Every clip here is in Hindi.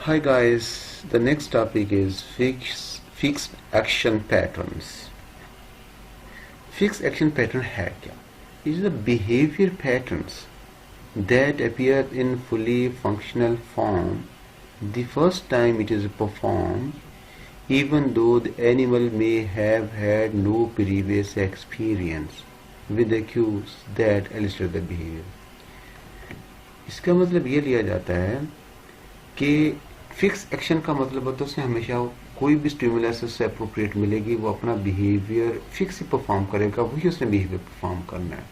Hi guys, the next topic is fixed action patterns. Fixed action pattern है क्या? It is the behavior patterns that appear in fully functional form the first time it is performed, even though the animal may have had no previous experience with the cues that illustrate the behavior. इसका मतलब ये लिया जाता है कि फिक्स एक्शन का मतलब होता है उससे हमेशा कोई भी स्टिमुलस उससे अप्रोप्रिएट मिलेगी, वो अपना बिहेवियर फिक्स ही परफॉर्म करेगा, वही उसने बिहेवियर परफॉर्म करना है।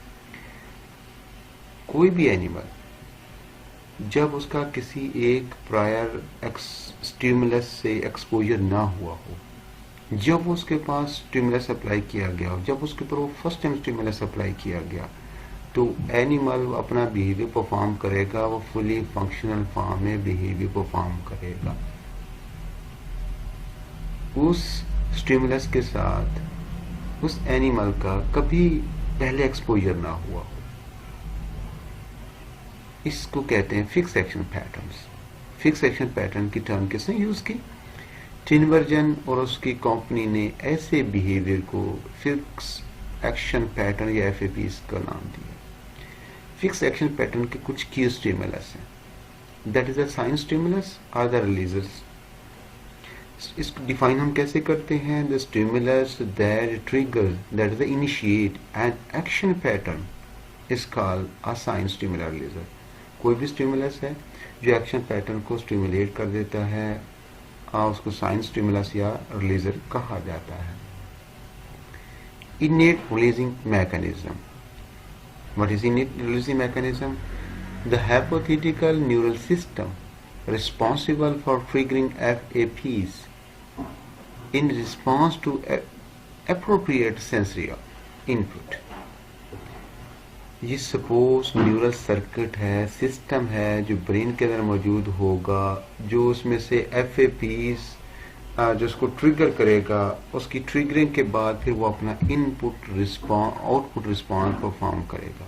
कोई भी एनिमल जब उसका किसी एक प्रायर स्टिमुलस से एक्सपोजर ना हुआ हो, जब उसके पास स्टिमुलस अप्लाई किया गया हो, जब उसके ऊपर वो फर्स्ट टाइम स्टिमुलस अप्लाई किया गया, तो एनिमल अपना बिहेवियर परफॉर्म करेगा, वो फुली फंक्शनल फॉर्म में बिहेवियर परफॉर्म करेगा उस स्टिमुलस के साथ उस एनिमल का कभी पहले एक्सपोजर ना हुआ हो। इसको कहते हैं fix action patterns. Fix action pattern की टर्म किसने यूज की? टिनबर्जन और उसकी कंपनी ने ऐसे बिहेवियर को फिक्स एक्शन पैटर्न या एफएपीज का नाम दिया। फिक्स एक्शन पैटर्न के कुछ की स्टिमुलस हैं, that is the sign stimulus और द रिलीजर्स। इसको डिफाइन हम कैसे करते हैं? The stimulus that trigger that is the initiate an action pattern is called a sign stimulus releaser. कोई भी स्टिमुलस है जो एक्शन पैटर्न को स्टिमुलेट कर देता है, उसको साइन स्टिमुलस या रिलीजर कहा जाता है। इनेट releasing mechanism. What is innate releasing mechanism? The hypothetical neural system responsible for triggering FAPs in response to appropriate sensory input. ये सपोज न्यूरल सर्किट है, सिस्टम है जो ब्रेन के अंदर मौजूद होगा, जो उसमें से FAPs जो उसको ट्रिगर करेगा, उसकी ट्रिगरिंग के बाद फिर वो अपना input response output response perform करेगा।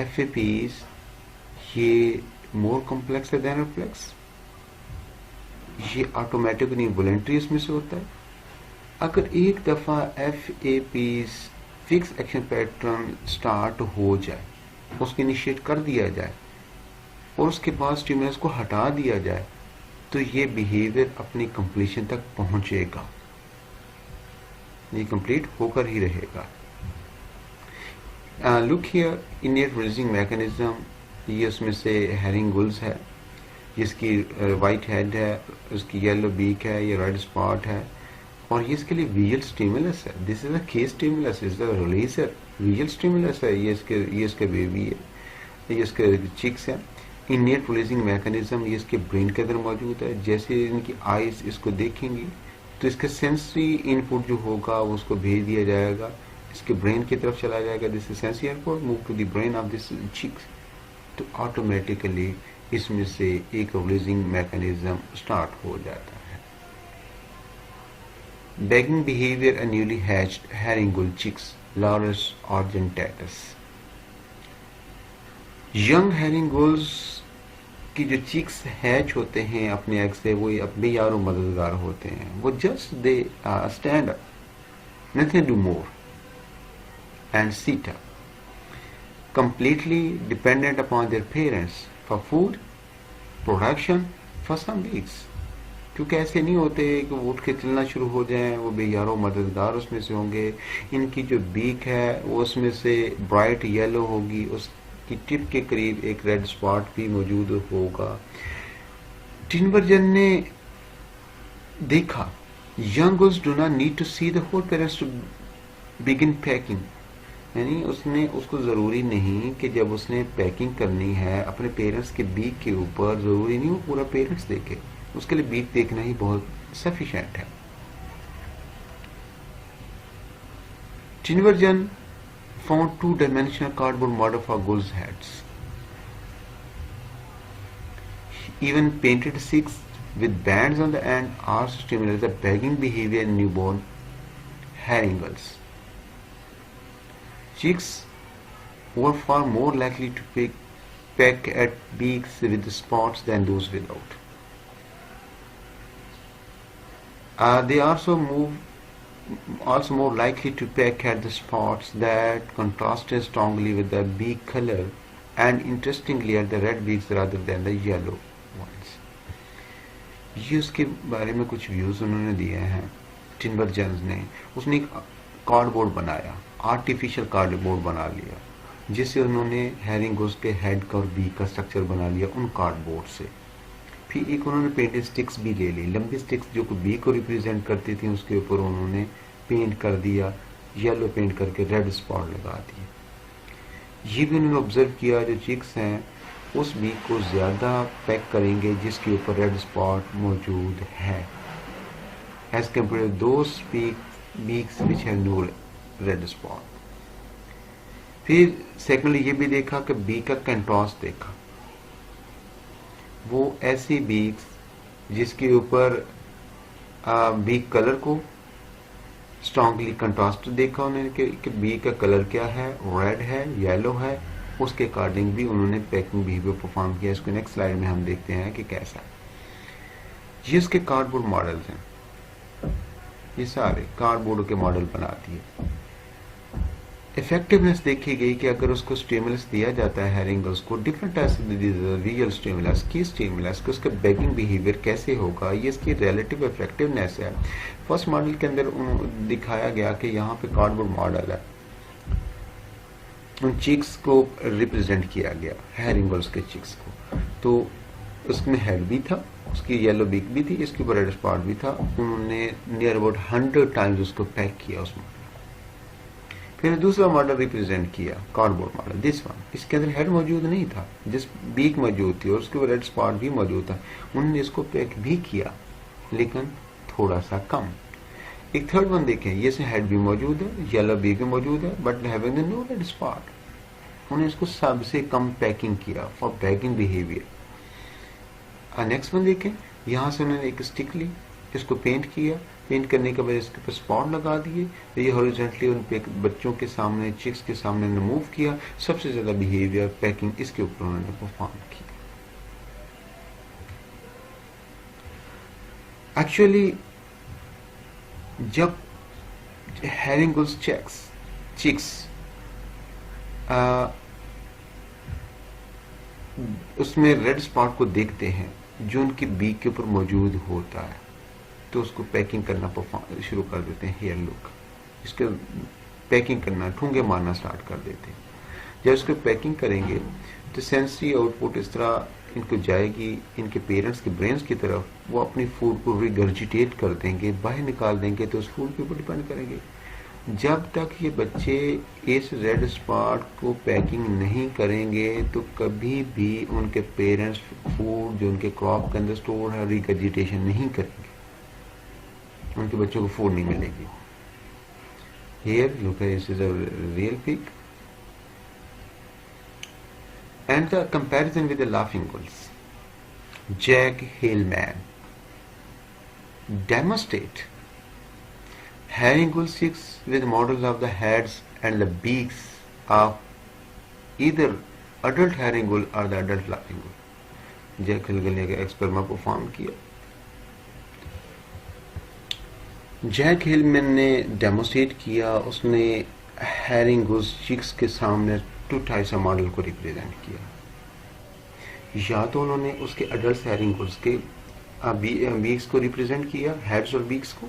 FAPs ये मोर कॉम्प्लेक्स है देन रिफ्लेक्स, ये ऑटोमेटिक नहीं वॉलंटरी इसमें से होता है। अगर एक दफा FAPs fix action pattern start हो जाए, उसको इनिशिएट कर दिया जाए और उसके बाद स्टिमुलस को हटा दिया जाए, तो ये बिहेवियर अपनी कंप्लीशन तक पहुंचेगा, ये कंप्लीट होकर ही रहेगा। लुक हियर, इनेट रिलीजिंग मैकेनिज्म, ये उसमें से हैरिंग गुल्स है जिसकी वाइट हेड है, उसकी येलो बीक है, ये रेड स्पॉट है, और ये इसके लिए विजुअल स्टिमुलस है। दिस इज अ की stimulus, is the रिलीजर, visual stimulus है। ये इसके बेबी है, ये इसके चिक्स है। इनेट रिलीजिंग मैकेनिज्म ये इसके ब्रेन के अंदर मौजूद है। जैसे इनकी आईज इसको देखेंगी तो इसके सेंसरी इनपुट जो होगा वो उसको भेज दिया जाएगा, इसके ब्रेन की तरफ चला जाएगा। This is sensory input move to the brain of this chicks, तो ऑटोमेटिकली इसमें से एक रिलीजिंग मैकेनिज्म स्टार्ट हो जाता है। Begging behaviour and newly hatched herring gull chicks, Larus और जेंटेटस। यंग हैरिंगुल्स की जो चिक्स हैच होते हैं अपने एग से, वो अपने यारों मददगार होते हैं। वो just they stand up, nothing do more and seat up, completely dependent upon their parents for food, production for some weeks। क्योंकि ऐसे नहीं होते कि वो उठ के चलना शुरू हो जाएं, वो बेयारों मददगार उसमें से होंगे। इनकी जो बीक है वो उसमें से ब्राइट येलो होगी, उसकी टिप के करीब एक रेड स्पॉट भी मौजूद होगा। टिनबर्जन ने देखा young girls do not need to see the whole parents to begin packing, यानी उसको जरूरी नहीं कि जब उसने पैकिंग करनी है अपने पेरेंट्स के बीक के ऊपर, जरूरी नहीं वो पूरा पेरेंट्स देखे, उसके लिए बीक देखना ही बहुत सफिशिएंट है। टिनबर्जन found two-dimensional cardboard model for gulls' heads. He even painted six with bands on the end also stimulates the begging behavior in newborn herringgulls. Chicks were far more likely to pick peck at beaks with spots than those without. They also more likely to peck at the spots that contrasted strongly with the beak color, and interestingly at the red beaks rather than the yellow ones. ये उसके बारे में कुछ व्यूज उन्होंने दिए हैं टिम्बर जेम्स ने। उसने एक कार्डबोर्ड बनाया, आर्टिफिशियल कार्डबोर्ड बना लिया, जिससे उन्होंने हैरिंगोस के हेड का और बीक का स्ट्रक्चर बना लिया उन कार्डबोर्ड से। फिर एक उन्होंने पेंटेड स्टिक्स भी ले ली, लंबी स्टिक्स जो बीक को रिप्रेजेंट करती थी, उसके ऊपर उन्होंने पेंट कर दिया, येलो पेंट करके रेड स्पॉट लगा दिए। ये भी उन्होंने ऑब्जर्व किया जो चिक्स हैं उस बीक को ज्यादा पैक करेंगे जिसके ऊपर रेड स्पॉट मौजूद है, as compare those beaks which have no red spot. फिर सेकेंडली ये भी देखा कि बीक का कंट्रास्ट देखा, वो ऐसी बीक्स जिसके ऊपर बीक कलर को स्ट्रांगली कंट्रास्ट देखा उन्होंने कि बीक का कलर क्या है, रेड है, येलो है, उसके अकॉर्डिंग भी उन्होंने पैकिंग बिहेवियर परफॉर्म किया। इसको नेक्स्ट स्लाइड में हम देखते हैं कि कैसा है। ये इसके कार्डबोर्ड मॉडल्स हैं, ये सारे कार्डबोर्ड के मॉडल बना दिए। इफेक्टिवनेस देखी गई कि अगर उसको स्टिमुलस दिया जाता है हैरिंगल्स को, डिफरेंट टाइप्स रियल स्टिमुलस की स्टिमुलस कि उसका बैगिंग बिहेवियर कैसे होगा, ये इसकी रिलेटिव इफेक्टिवनेस है। फर्स्ट मॉडल के अंदर दिखाया गया कि यहाँ पे कार्डबोर्ड मॉडल है, उन चिक्स को रिप्रेजेंट किया गया, हैरिंगल्स के चिक्स को, तो उसमें हेड भी था, उसकी येलो बीक भी थी, इसके ऊपर रेड स्पॉट भी था। उन्होंने नियर अबाउट 100 टाइम्स उसको पैक किया उसमें। फिर दूसरा मॉडल रिप्रेजेंट किया कार्डबोर्ड मॉडल, दिस वन, इसके अंदर हेड मौजूद नहीं था, जिस बीक मौजूद थी और उसके ऊपर रेड स्पॉट भी मौजूद था। उन्होंने इसको पैक भी किया लेकिन थोड़ा सा कम। एक थर्ड वन देखें, ये से हेड भी मौजूद है, येलो बीक भी मौजूद है, but having no red spot. उन्होंने इसको सबसे कम पैकिंग किया for begging behaviour. Next one देखें, यहाँ से उन्होंने एक स्टिक ली, इसको पेंट किया, पेंट करने के बाद इसके ऊपर स्पॉट लगा दिए, तो ये हॉरिजॉन्टली उन पे बच्चों के सामने, चिक्स के सामने मूव किया। सबसे ज्यादा बिहेवियर पैकिंग इसके ऊपर उन्होंने परफॉर्म किया। एक्चुअली जब हैरिंगल्स चिक्स उसमें रेड स्पॉट को देखते हैं जो उनकी बीक के ऊपर मौजूद होता है, तो उसको पैकिंग करना शुरू कर देते हैं। हेयर लुक इसके पैकिंग करना, ठूंगे मारना स्टार्ट कर देते हैं। जब इसको पैकिंग करेंगे तो सेंसरी आउटपुट इस तरह इनको जाएगी इनके पेरेंट्स के ब्रेन्स की तरफ, वो अपनी फूड को रिगर्जिटेट कर देंगे, बाहर निकाल देंगे, तो उस फूड के ऊपर डिपेंड करेंगे। जब तक ये बच्चे इस रेड स्पॉट को पैकिंग नहीं करेंगे तो कभी भी उनके पेरेंट्स फूड जो उनके क्रॉप के अंदर स्टोर है रिगर्जिटेशन नहीं करेंगे, उनके बच्चों को फूड नहीं मिलेगी। Here look at this is a real pig, and the comparison with the laughing bulls. Jack Hillman demonstrate herringull chicks with models of the heads and the beaks of either adult herringull or the adult laughing bull. Jack हिलगल ने एक्सपेरिमेंट परफॉर्म किया। जैक हिलमैन ने डेमोस्ट्रेट किया, उसने हैरिंगल्स चिक्स के सामने 2 टाइप्स ऑफ मॉडल को रिप्रेजेंट किया। या तो उन्होंने उसके अडल्ट हैरिंगल्स के बीक्स को रिप्रेजेंट किया, हेड्स और बीक्स को,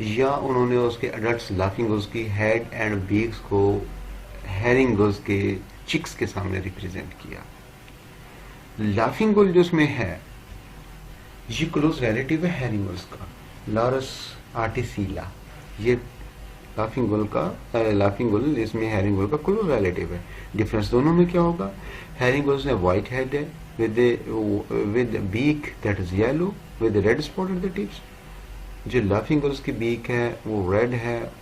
या उन्होंने उसके अडल्ट लाफिंगल्स की हेड एंड बीक्स को हैरिंगल्स के चिक्स के सामने रिप्रेजेंट किया। लाफिंगल जो उसमें है ये क्लोज रिलेटिव है हैरिंगल्स का, लॉरस आर्टिसीला, ये लाफिंगल इसमें हैरिंगल का क्लोज रिलेटिव है। डिफरेंस दोनों में क्या होगा, हैरिंगल्स में व्हाइट हेड है with beak that is yellow with red spot at the tips, जो लाफिंगल्स की बीक है वो रेड है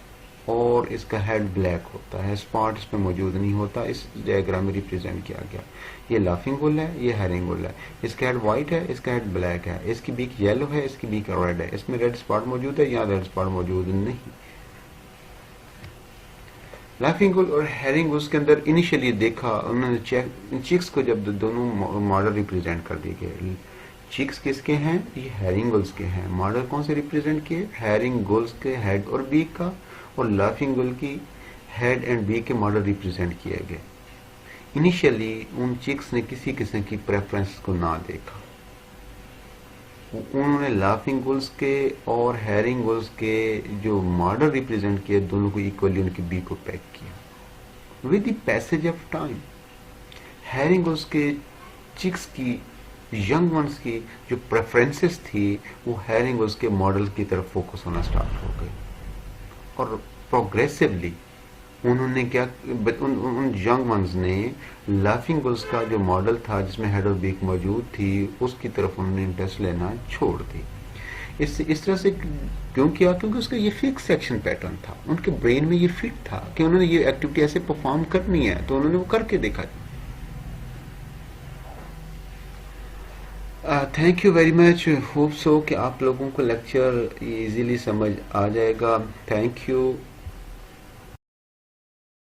और इसका हेड ब्लैक होता है, स्पॉट इसमें मौजूद नहीं होता। इस डायग्राम में रिप्रेजेंट किया गया, ये लाफिंगल है, ये हैरिंगल है, इसका हेड व्हाइट है, इसका हेड ब्लैक है, इसकी बीक येलो है, इसकी बीक रेड है, इसमें रेड स्पॉट मौजूद है, यहाँ रेड स्पॉट मौजूद नहीं। लाफिंग गुल और हैरिंग गुल्स के अंदर इनिशियली देखा उन्होंने चिक्स को जब दोनों मॉडल रिप्रेजेंट कर दिए गए। चिक्स किसके हैं? ये हैरिंग गुल्स के हैं। मॉडल कौन से रिप्रेजेंट किए? हैरिंग गुल्स के हेड और बीक का, और लाफिंग गुल की हेड एंड बीक के मॉडल रिप्रेजेंट किए गए। इनिशियली उन चिक्स ने किसी किस्म की प्रेफरेंस को ना देखा, उन्होंने लाफिंग गुल्स के और हैरिंग गुल्स के जो मॉडल रिप्रेजेंट किए दोनों को इक्वली उनके बी को पैक किया। With the passage of time herring gulls के चिक्स की, यंग वंस की जो प्रेफरेंसेस थी वो हैरिंग गुल्स के मॉडल की तरफ फोकस होना स्टार्ट हो गई, और प्रोग्रेसिवली उन्होंने क्या, उन यंग वंस ने लाफिंग गुल्स का जो मॉडल था जिसमें हेड और बीक मौजूद थी उसकी तरफ उन्होंने इंटरेस्ट लेना छोड़ दी। इस तरह से क्यों किया? क्योंकि उसका ये फिक्स सेक्शन पैटर्न था, उनके ब्रेन में ये फिट था कि उन्होंने ये एक्टिविटी ऐसे परफॉर्म करनी है, तो उन्होंने वो करके देखा। Thank you very much. Hope so कि आप लोगों को लेक्चर इजीली समझ आ जाएगा। Thank you.